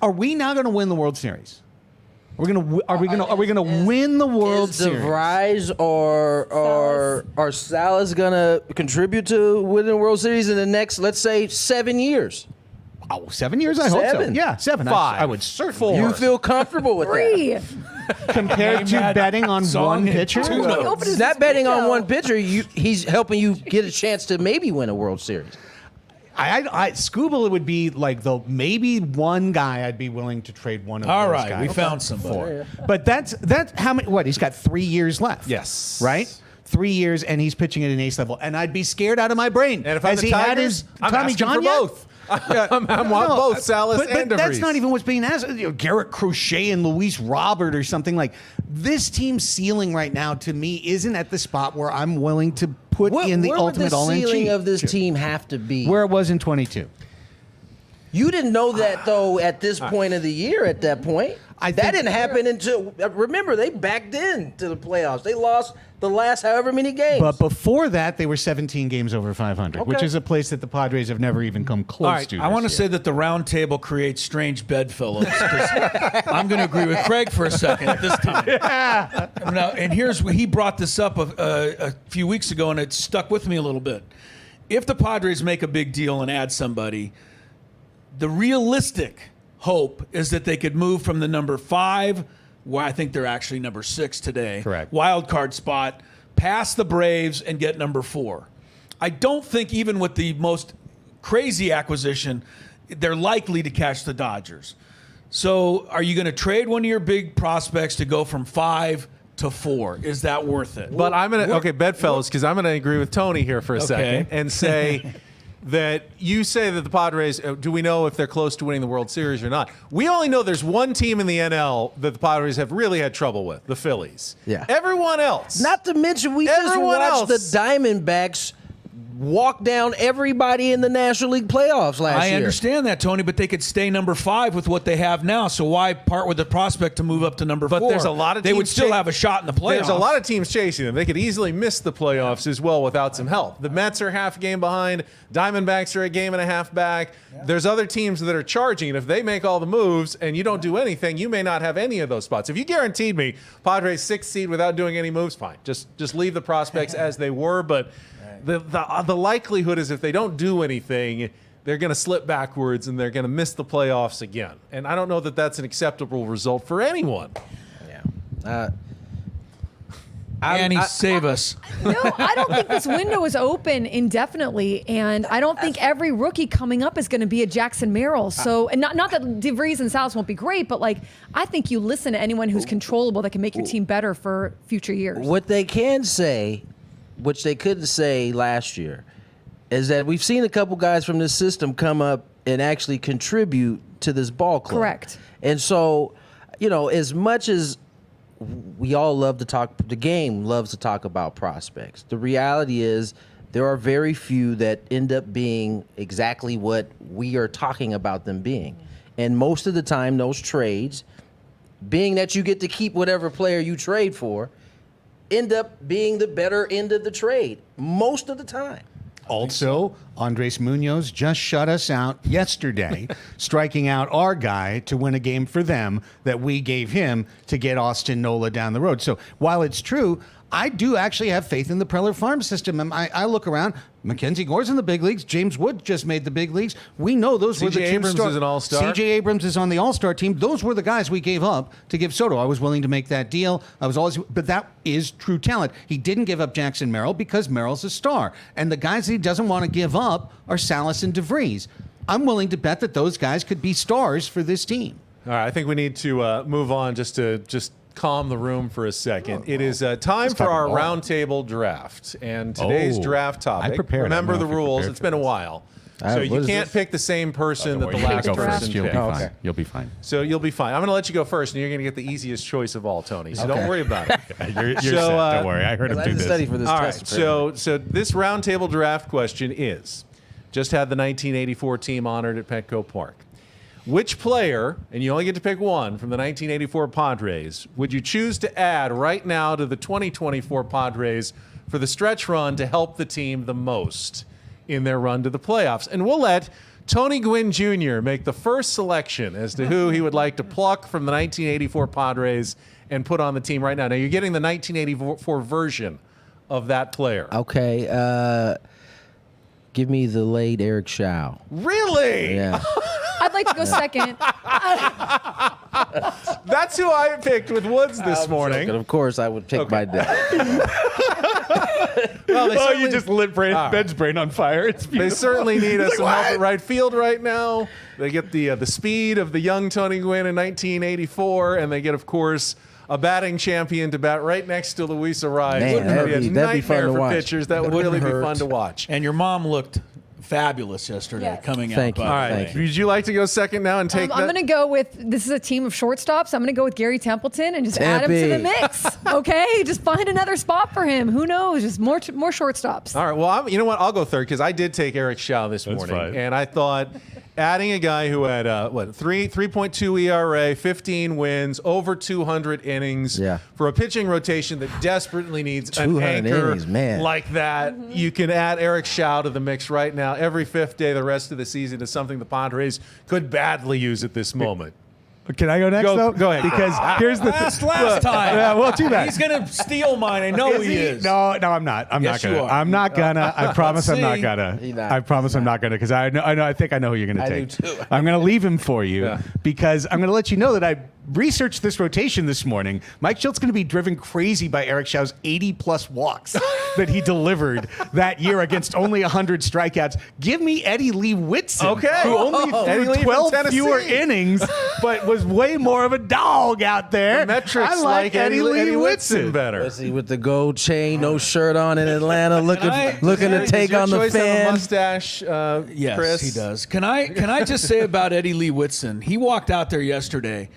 Are we now going to win the World Series? Are we going to win the World Series? DeVries or Salas going to contribute to winning the World Series in the next, let's say, 7 years? Oh, 7 years? I hope so. 7. Yeah, 7. 5. I would certainly. You feel comfortable with 3. that? Compared to betting on one pitcher? He's not betting on one pitcher. He's helping you get a chance to maybe win a World Series. Scooble would be like the maybe one guy I'd be willing to trade one of All those right, guys we found somebody. for. But that's how many? What, he's got 3 years left. Yes. Right. 3 years, and he's pitching at an ace level, and I'd be scared out of my brain. And if I'm the Tigers, I'm Tommy asking John for yet? both. I want both Salas and But that's DeVries. not even what's being asked. Garrett Crochet and Luis Robert or something like this team's ceiling right now to me isn't at the spot where I'm willing to put in the ultimate all-in Where would the ceiling cheat. of this team have to be? Where it was in 22. You didn't know that, though, at this point of the year, at that point. I that think- didn't happen until, remember, they backed in to the playoffs. They lost the last however many games. But before that, they were 17 games over 500, which Okay. is a place that the Padres have never even come close All right, to. I want to this say year. that the round table creates strange bedfellows. 'Cause I'm going to agree with Craig for a second at this time. Now, and here's he brought this up a few weeks ago, and it stuck with me a little bit. If the Padres make a big deal and add somebody, the realistic hope is that they could move from the number 5, where I think they're actually number 6 today. Correct. Wild card spot, past the Braves and get number 4. I don't think even with the most crazy acquisition, they're likely to catch the Dodgers. So are you going to trade one of your big prospects to go from 5 to 4? Is that worth it? But I'm going to, bedfellows, because I'm going to agree with Tony here for a second and say that you say that the Padres, do we know if they're close to winning the World Series or not? We only know there's one team in the NL that the Padres have really had trouble with, the Phillies. Yeah. Everyone else. Not to mention, we just watched the Diamondbacks walk down everybody in the National League playoffs last year. I understand that, Tony, but they could stay number 5 with what they have now. So why part with the prospect to move up to number 4? But there's a lot of they would teams still have a shot in the playoffs. There's a lot of teams chasing them. They could easily miss the playoffs as well without some help. The Mets are half a game behind. Diamondbacks are a game and a half back. Yeah. There's other teams that are charging, and if they make all the moves and you don't do anything, you may not have any of those spots. If you guaranteed me Padres 6th seed without doing any moves, fine. Just leave the prospects as they were, but the likelihood is if they don't do anything, they're going to slip backwards and they're going to miss the playoffs again. And I don't know that that's an acceptable result for anyone. Yeah. Annie, save us. No, I don't think this window is open indefinitely, and I don't think every rookie coming up is going to be a Jackson Merrill. So, and not that DeVries and Salas won't be great, but like I think you listen to anyone who's controllable that can make your team better for future years. What they can say, which they couldn't say last year, is that we've seen a couple guys from this system come up and actually contribute to this ball club. Correct. And so, as much as we all love to talk, the game loves to talk about prospects. The reality is there are very few that end up being exactly what we are talking about them being. And most of the time, those trades, being that you get to keep whatever player you trade for, end up being the better end of the trade most of the time. Also, Andres Munoz just shut us out yesterday, striking out our guy to win a game for them that we gave him to get Austin Nola down the road. So while it's true, I do actually have faith in the Preller farm system. And I look around, Mackenzie Gore's in the big leagues. James Wood just made the big leagues. We know those were the C.J. Abrams is an all-star. C.J. Abrams is on the all-star team. Those were the guys we gave up to give Soto. I was willing to make that deal. But that is true talent. He didn't give up Jackson Merrill because Merrill's a star. And the guys that he doesn't want to give up are Salas and DeVries. I'm willing to bet that those guys could be stars for this team. All right, I think we need to move on just calm the room for a second. It is time for our roundtable draft. And today's draft topic, I prepared. remember the rules, it's been a while. So you can't pick the same person that the last person You'll be picked. fine. You'll be fine. So you'll be fine. I'm going to let you go first, and you're going to get the easiest choice of all, Tony. So don't worry about it. You're set. Don't worry. I heard him do this. Study for this All test. right. So this roundtable draft question is, just had the 1984 team honored at Petco Park. Which player, and you only get to pick one from the 1984 Padres, would you choose to add right now to the 2024 Padres for the stretch run to help the team the most in their run to the playoffs? And we'll let Tony Gwynn Jr. make the first selection as to who he would like to pluck from the 1984 Padres and put on the team right now. Now, you're getting the 1984 version of that player. Okay. Give me the late Eric Shaw. Really? Yeah. I'd like to go second. That's who I picked with Woods this morning. And of course, I would pick my dad. Well, you just lit Ben's brain on fire. It's beautiful. They certainly need some help at right field right now. They get the speed of the young Tony Gwynn in 1984, and they get, of course, a batting champion to bat right next to Luis Arraez. Man, that'd be fun nightmare to for watch. pitchers. That would really be fun to watch. And your mom looked fabulous yesterday Yes. coming Thank out. you. All right. Thank you. Would you like to go second now and take I'm that? going to go with, this is a team of shortstops. I'm going to go with Gary Templeton and just add him to the mix. Okay? Just find another spot for him. Who knows? Just more shortstops. All right. Well, you know what? I'll go third because I did take Eric Shaw this morning. fine. And I thought adding a guy who had, 3.2 ERA, 15 wins, over 200 innings for a pitching rotation that desperately needs an 200 anchor innings, man. like that. You can add Eric Shaw to the mix right now. Every fifth day the rest of the season is something the Padres could badly use at this moment. Can I go next, though? Go ahead. Because here's the Last time. Yeah, well, too bad. He's going to steal mine. I know he is. No, I'm not. I'm Yes, not you gonna. are. I'm not gonna. I promise I'm not see. gonna. He's not. I promise I'm not gonna because I think I know who you're gonna I take. do, too. I'm gonna leave him for you Yeah. because I'm gonna let you know that I researched this rotation this morning. Mike Shilt's gonna be driven crazy by Eric Shaw's 80+ walks that he delivered that year against only 100 strikeouts. Give me Eddie Lee Whitson, Okay. who only Eddie threw Lee from 12 Tennessee. fewer innings, but was way more of a dog out there. The metrics I like Eddie Lee Whitson better. Let's see, with the gold chain, no shirt on in Atlanta, looking I- looking to Does take your on the choice have a fan. mustache, Yes, Chris? he does. Can I just say about Eddie Lee Whitson? He walked out there yesterday,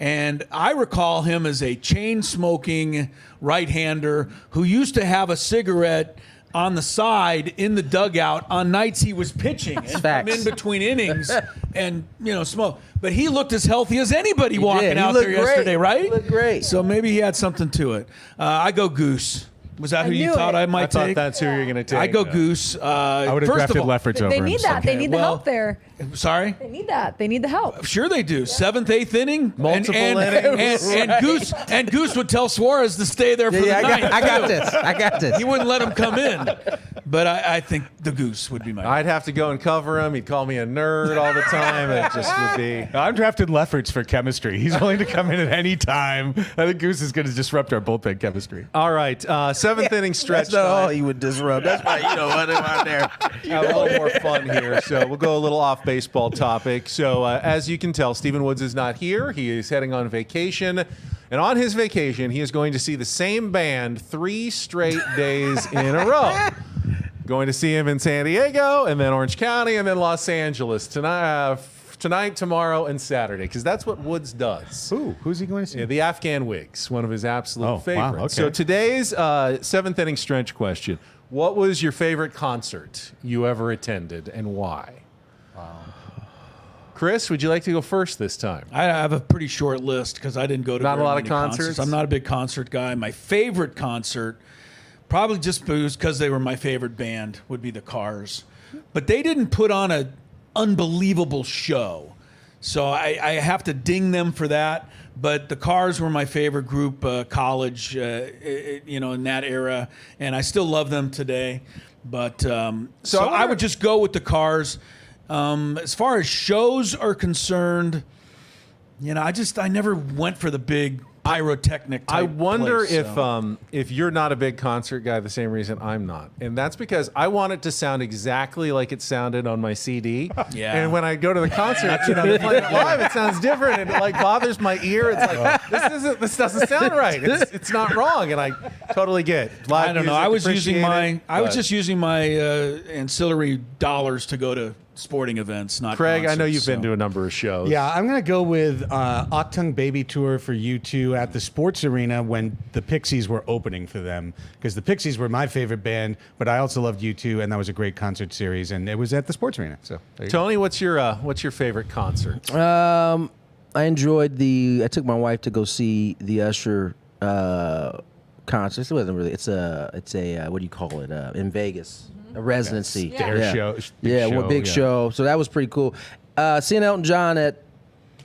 and I recall him as a chain-smoking right-hander who used to have a cigarette on the side in the dugout on nights he was pitching and come Facts. in between innings and smoke. But he looked as healthy as anybody walking did. He out looked there great. yesterday, right? He looked great. So maybe he had something to it. I go Goose. Was that who you knew thought it. I I might thought take? that's who you're going to take. I go Goose. I would have First of drafted all, Lefferts over They him. need that. They Okay, need the well- help there. Sorry? They need that. They need the help. Sure they do. 7th, 8th inning, Multiple and innings. and Goose would tell Suarez to stay there for Yeah, the night. I got too. this. I got this. He wouldn't let him come in. But I think the Goose would be my. I'd have to go and cover him. He'd call me a nerd all the time. It just would be. I'm drafting Lefferts for chemistry. He's willing to come in at any time. I think Goose is going to disrupt our bullpen chemistry. All right, 7th inning stretch. That's not all time. he would disrupt. That's why what out there. Have a little more fun here. So we'll go a little off baseball topic. So as you can tell, Stephen Woods is not here. He is heading on vacation. And on his vacation, he is going to see the same band 3 straight days in a row. Going to see him in San Diego, and then Orange County, and then Los Angeles tonight, tomorrow, and Saturday, because that's what Woods does. Who's he going to see? Yeah, the Afghan Wigs, one of his absolute Oh, wow, favorites. okay. So today's 7th inning stretch question. What was your favorite concert you ever attended, and why? Chris, would you like to go first this time? I have a pretty short list because I didn't go to Not a very lot of many concerts? I'm not a big concert guy. My favorite concert, probably just because they were my favorite band, would be the Cars. But they didn't put on an unbelievable show. So I have to ding them for that. But the Cars were my favorite group, college, in that era. And I still love them today. But so I would just go with the Cars. As far as shows are concerned, I never went for the big pyrotechnic type I wonder place, so. if you're not a big concert guy, the same reason I'm not, and that's because I want it to sound exactly like it sounded on my CD. Yeah. And when I go to the concert, they're playing it live, it sounds different, and it like bothers my ear. It's like this doesn't sound right. It's not wrong, and I totally get live I don't know. music, I was using appreciate it, I was but- just using my ancillary dollars to go to sporting events, not Craig, concerts, I know you've been so. to a number of shows. Yeah, I'm going to go with Octung Baby Tour for U2 at the Sports Arena when the Pixies were opening for them, because the Pixies were my favorite band, but I also loved U2, and that was a great concert series, and it was at the Sports Arena. So there you go. Tony, what's your favorite concert? I enjoyed I took my wife to go see the Usher concert. It wasn't really. It's a what do you call it? In Vegas, a residency. Dare show. Big show. So that was pretty cool. Seeing Elton John at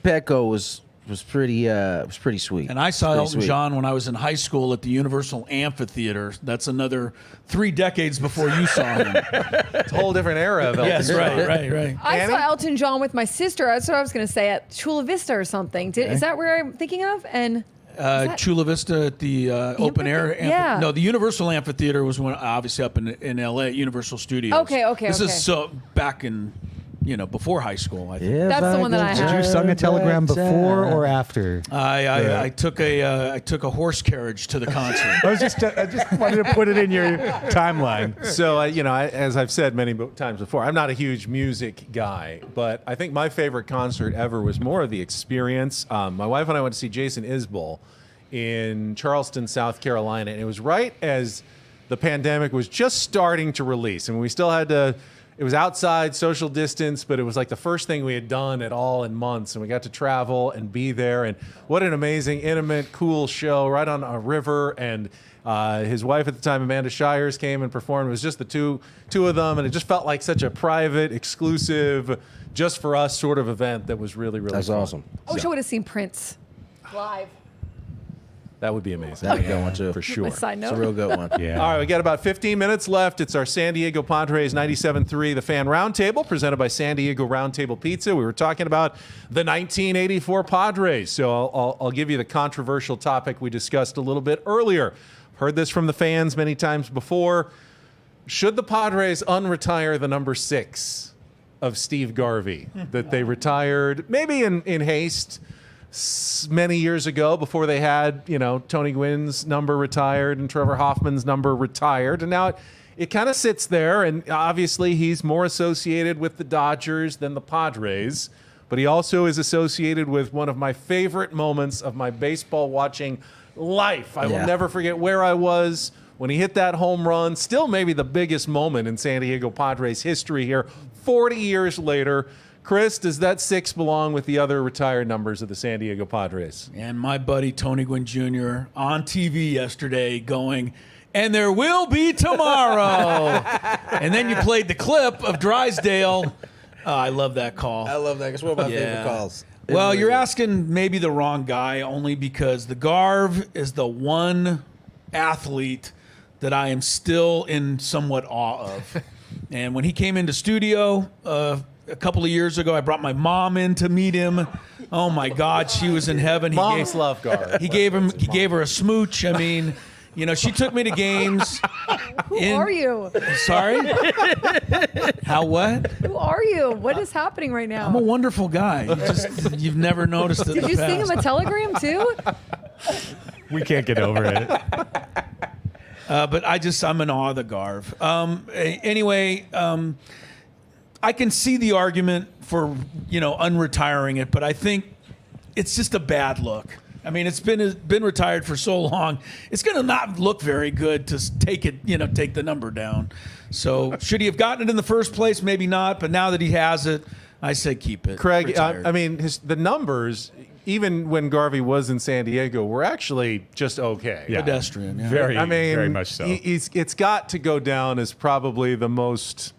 Petco was pretty sweet. And I saw Pretty Elton sweet. John when I was in high school at the Universal Amphitheater. That's another 3 decades before you saw him. It's a whole different era of Elton Yes, John. right. I Annie? saw Elton John with my sister. That's what I was going to say, at Chula Vista or something. Is that where I'm thinking of? And Chula Vista at the open air. Yeah. No, the Universal Amphitheater was obviously up in L.A. Universal Studios. Okay. This is so back in before high school. I think. If That's the one that I could had. Did you Did sung a telegram turn back before time. or after? I took a horse carriage to the concert. I just wanted to put it in your timeline. So, as I've said many times before, I'm not a huge music guy, but I think my favorite concert ever was more of the experience. My wife and I went to see Jason Isbell in Charleston, South Carolina, and it was right as the pandemic was just starting to release. And we still had to, it was outside, social distance, but it was like the first thing we had done at all in months. And we got to travel and be there. And what an amazing, intimate, cool show right on a river. And His wife at the time, Amanda Shires, came and performed. It was just the two of them, and it just felt like such a private, exclusive, just for us sort of event that was really, really That's fun. awesome. I wish I would have seen Prince live. That would be amazing. That'd be a good one, too. For sure. My side It's a note. real good one. Yeah. All right, we got about 15 minutes left. It's our San Diego Padres 97.3 The Fan Roundtable, presented by San Diego Roundtable Pizza. We were talking about the 1984 Padres, so I'll give you the controversial topic we discussed a little bit earlier. Heard this from the fans many times before. Should the Padres unretire the number 6 of Steve Garvey that they retired maybe in haste many years ago before they had, Tony Gwynn's number retired and Trevor Hoffman's number retired. And now it kind of sits there, and obviously he's more associated with the Dodgers than the Padres, but he also is associated with one of my favorite moments of my baseball watching life. I will never forget where I was when he hit that home run. Still maybe the biggest moment in San Diego Padres history here, 40 years later. Chris, does that 6 belong with the other retired numbers of the San Diego Padres? And my buddy Tony Gwynn Jr. on TV yesterday going, and there will be tomorrow. And then you played the clip of Drysdale. I love that call. I love that. It's one of my favorite calls. Well, you're asking maybe the wrong guy, only because the Garv is the one athlete that I am still in somewhat awe of. And when he came into studio a couple of years ago, I brought my mom in to meet him. Oh my God, she was in heaven. Moms love Garv. He gave her a smooch. I mean, she took me to games. Who are you? Sorry? How what? Who are you? What is happening right now? I'm a wonderful guy. You've never noticed it in Did the you past. sing him a telegram too? We can't get over it. But I'm in awe of the Garv. Anyway, I can see the argument for, unretiring it, but I think it's just a bad look. I mean, it's been retired for so long. It's going to not look very good to take the number down. So should he have gotten it in the first place? Maybe not. But now that he has it, I say keep it. Craig, I mean, the numbers, even when Garvey was in San Diego, were actually just okay. Yeah. Pedestrian. Yeah. Very much so. It's got to go down as probably the most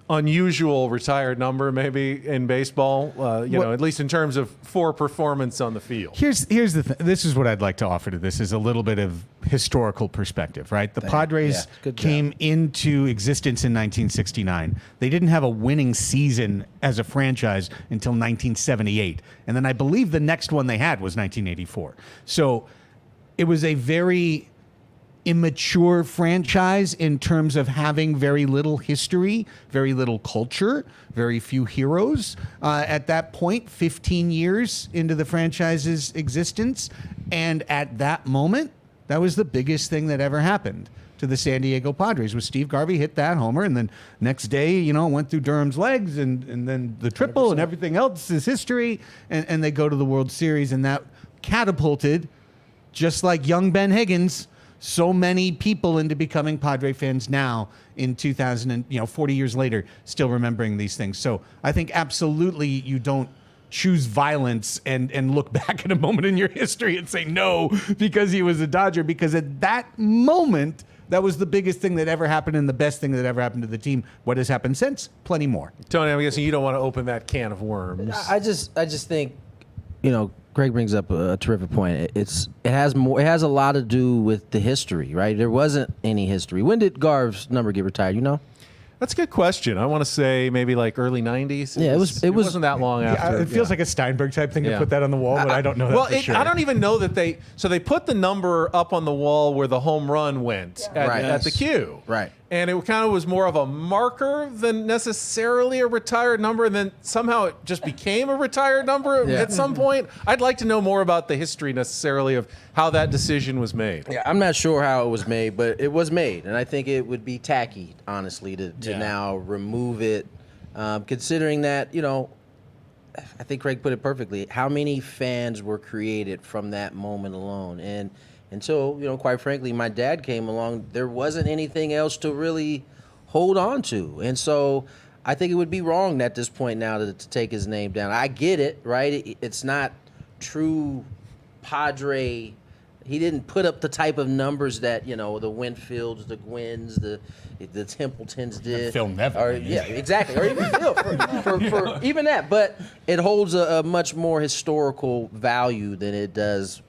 unusual retired number maybe in baseball, at least in terms of for performance on the field. Here's the thing. This is what I'd like to offer to this is a little bit of historical perspective, right? The Padres came into existence in 1969. They didn't have a winning season as a franchise until 1978. And then I believe the next one they had was 1984. So it was a very immature franchise in terms of having very little history, very little culture, very few heroes. At that point, 15 years into the franchise's existence. And at that moment, that was the biggest thing that ever happened to the San Diego Padres was Steve Garvey hit that homer, and then next day, went through Durham's legs, and then the triple 100%. And everything else is history, and they go to the World Series, and that catapulted, just like young Ben Higgins, so many people into becoming Padre fans now in 2000 and 40 years later, still remembering these things. So I think absolutely you don't choose violence and look back at a moment in your history and say no because he was a Dodger, because at that moment that was the biggest thing that ever happened and the best thing that ever happened to the team. What has happened since? Plenty more. Tony, I'm guessing you don't want to open that can of worms. I just think, Greg brings up a terrific point. It has a lot to do with the history, right? There wasn't any history. When did Garv's number get retired? That's a good question. I want to say maybe like early 90s. Yeah, it wasn't that long after. It feels like a Steinberg type thing to put that on the wall, but I don't know that for sure. I don't even know that they put the number up on the wall where the home run went at the Q. Right. And it kind of was more of a marker than necessarily a retired number. And then somehow it just became a retired number at some point. I'd like to know more about the history necessarily of how that decision was made. Yeah, I'm not sure how it was made, but it was made. And I think it would be tacky, honestly, to now remove it. Considering that, I think Craig put it perfectly. How many fans were created from that moment alone? And until, quite frankly, my dad came along, there wasn't anything else to really hold on to. And so I think it would be wrong at this point now to take his name down. I get it, right? It's not true Padre he didn't put up the type of numbers that the Winfields, the Gwynns, the Templetons did. Phil Nevin. Or, yeah, exactly. Or even Phil for even that. But it holds a much more historical value than it does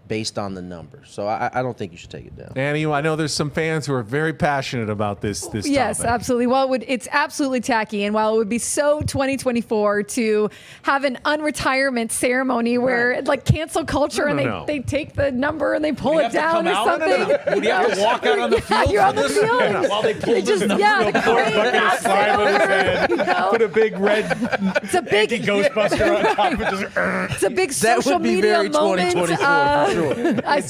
based on the numbers. So I don't think you should take it down. Annie, I know there's some fans who are very passionate about this Yes, topic. absolutely. Well, it's absolutely tacky. And while it would be so 2024 to have an unretirement ceremony where like cancel culture they take the number and they pull it down or something. Would you have to walk out on the field you're for on the this? field. While they pull They this just, number? yeah, the crane slime on his head. Put a big red It's a big, Ghostbuster on top of it. Just, it's a big That social would be media very moment. 2024 for sure.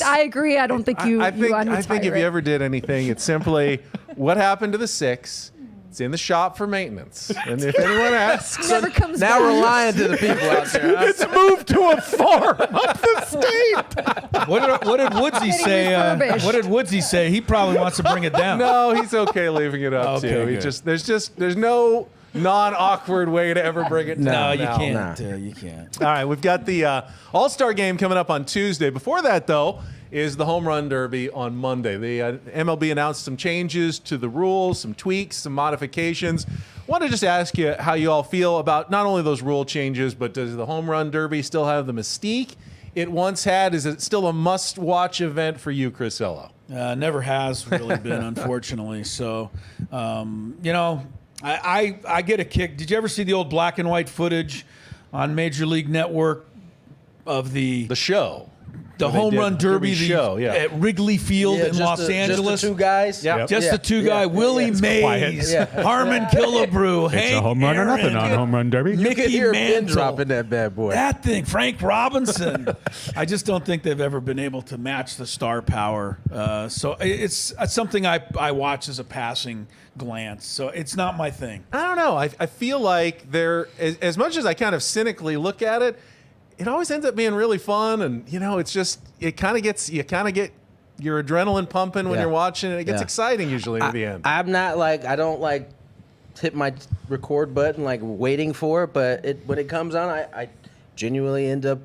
I agree. I don't think you. I think unretire if you it. ever did anything, it's simply what happened to the 6. It's in the shop for maintenance. And if anyone asks, Never comes Now back. we're lying to the people out there. it's moved to a farm up the state. What did Woodsy Getting say? refurbished. What did Woodsy say? He probably wants to bring it down. No, he's okay leaving it up Okay, too. He good. There's no non-awkward way to ever bring it down. No, you can't. nah. You can't. All right, we've got the All-Star game coming up on Tuesday. Before that, though, is the Home Run Derby on Monday. The MLB announced some changes to the rules, some tweaks, some modifications. I want to just ask you how you all feel about not only those rule changes, but does the Home Run Derby still have the mystique it once had? Is it still a must-watch event for you, Crisello? Never has really been, unfortunately. So, I get a kick. Did you ever see the old black and white footage on Major League Network of the show. Home run derby show, yeah. at Wrigley Field in just Los Angeles? Just the two guys. Yeah. Just the two guys, Willie Mays, Harmon Killebrew, Hank it's a home run or nothing on Aaron, Home Run Derby. You could Mickey hear a pin Mantle. drop in that bad boy. That thing, Frank Robinson. I just don't think they've ever been able to match the star power. So it's something I watch as a passing glance. So it's not my thing. I don't know. I feel like as much as I kind of cynically look at it, it always ends up being really fun, and it's just you kind of get your adrenaline pumping when Yeah. you're watching it. It gets Yeah. exciting usually at the end. I'm not I don't hit my record button waiting for it, but when it comes on, I genuinely end up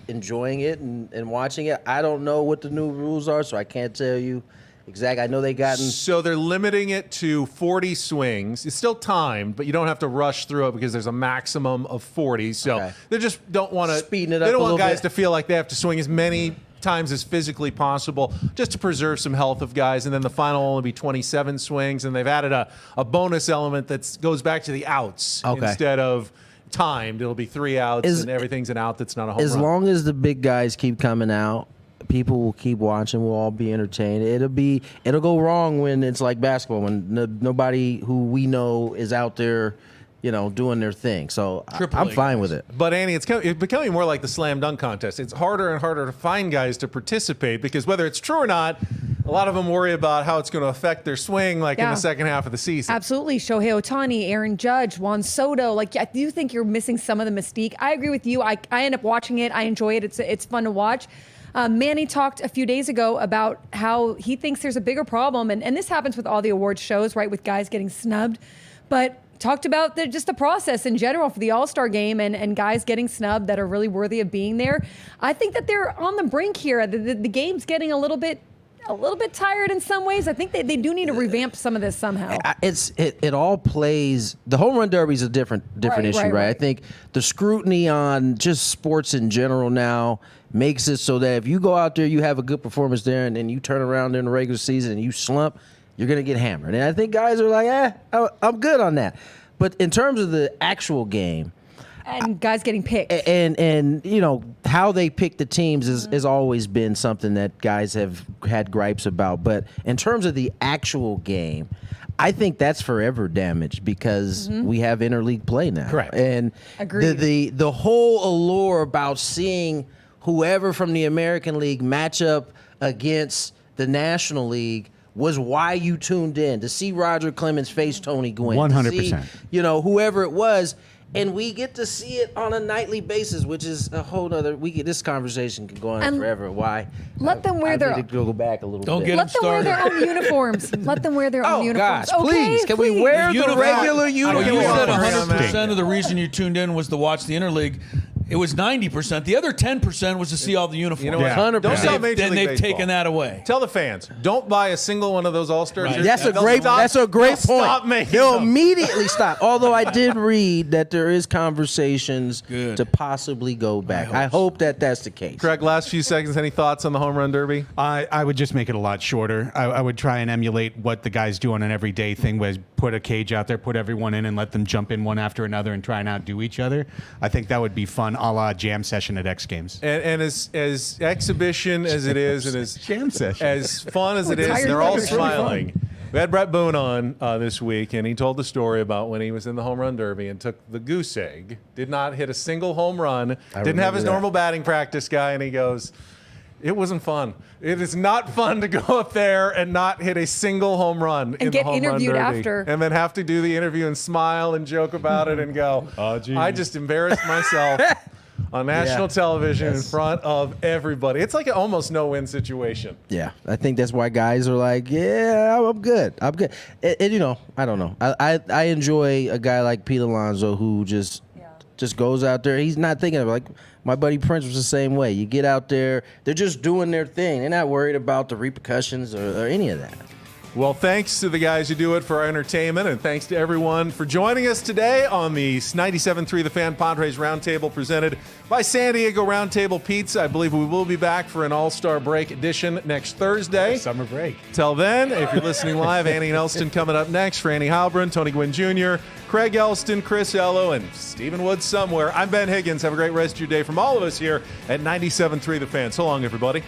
enjoying it and watching it. I don't know what the new rules are, so I can't tell you exactly. I know they gotten. So they're limiting it to 40 swings. It's still timed, but you don't have to rush through it because there's a maximum of 40. So Okay. they just don't want to Speeding it They up don't a want little guys bit. to feel like they have to swing as many times as physically possible, just to preserve some health of guys. And then the final will only be 27 swings, and they've added a bonus element that goes back to the outs Okay. instead of timed. It'll be 3 outs, As- and everything's an out that's not a home As run. long as the big guys keep coming out, people will keep watching. We'll all be entertained. It'll go wrong when it's like basketball, when nobody who we know is out there, doing their thing. So I'm fine with it. But Annie, it's becoming more like the slam dunk contest. It's harder and harder to find guys to participate because whether it's true or not, a lot of them worry about how it's going to affect their swing in Yeah. the second half of the season. Absolutely. Shohei Ohtani, Aaron Judge, Juan Soto. I do think you're missing some of the mystique. I agree with you. I end up watching it. I enjoy it. It's fun to watch. Manny talked a few days ago about how he thinks there's a bigger problem. And this happens with all the awards shows, right, with guys getting snubbed. But talked about just the process in general for the All-Star game and guys getting snubbed that are really worthy of being there. I think that they're on the brink here. The game's getting a little bit tired in some ways. I think they do need to revamp some of this somehow. It all plays. The home run derby is a different issue, right? I think the scrutiny on just sports in general now makes it so that if you go out there, you have a good performance there, and then you turn around during the regular season and you slump, you're gonna get hammered. And I think guys are like, I'm good on that. But in terms of the actual game, And guys getting picked. and how they pick the teams has always been something that guys have had gripes about. But in terms of the actual game, I think that's forever damaged because we have interleague play now. Correct. And Agreed. the whole allure about seeing whoever from the American League match up against the National League was why you tuned in to see Roger Clemens face Tony Gwynn. 100%. To see, whoever it was. And we get to see it on a nightly basis, which is a whole nother. This conversation can go on And forever. Why? let them wear I their- need to go back a little Don't bit. get Let them wear their started. own uniforms. Let them wear their own Oh uniforms. gosh, please! Can we wear the Uniform- regular You uniform? said on that. 100% of the reason you tuned in was to watch the interleague. It was 90%. The other 10% was to see all the uniforms. You know what? Yeah. 100%. Don't tell Major Then League they've Baseball. taken that away. Tell the fans, don't buy a single one of those All-Star Right. jerseys. That's a They'll great. stop- That's a great they'll point. Stop making They'll them. immediately stop. Although I did read that there is conversations Good. to possibly go back. I hope that that's the case. Craig, last few seconds. Any thoughts on the home run derby? I would just make it a lot shorter. I would try and emulate what the guys do on an everyday thing, was put a cage out there, put everyone in, and let them jump in one after another and try and outdo each other. I think that would be fun, a la jam session at X Games. And as exhibition as it is, and as Jam session. as fun as it is, Retired they're all players, really smiling. We had Brett Boone on this week, and he told the story about when he was in the home run derby and took the goose egg, did not hit a single home run, didn't have his remember that. normal batting practice guy, and he goes, it wasn't fun. It is not fun to go up there and not hit a single home run in get the home interviewed run derby. after. And then have to do the interview and smile and joke about it and go, Oh, gee. I just embarrassed myself on national television in front of everybody. It's like an almost no-win situation. Yeah, I think that's why guys are like, yeah, I'm good. I'm good. And, you know, I don't know. I enjoy a guy like Pete Alonso who just goes out there. He's not thinking of it. Like my buddy Prince was the same way. You get out there, they're just doing their thing. They're not worried about the repercussions or any of that. Well, thanks to the guys who do it for our entertainment, and thanks to everyone for joining us today on the 97.3 The Fan Padres Roundtable presented by San Diego Roundtable Pizza. I believe we will be back for an All-Star Break edition next Thursday. Summer break. Till then, if you're listening live, Annie and Elston coming up next for Annie Halbron, Tony Gwynn Jr., Craig Elston, Chris Ello, and Stephen Woods somewhere. I'm Ben Higgins. Have a great rest of your day from all of us here at 97.3 The Fan. So long, everybody.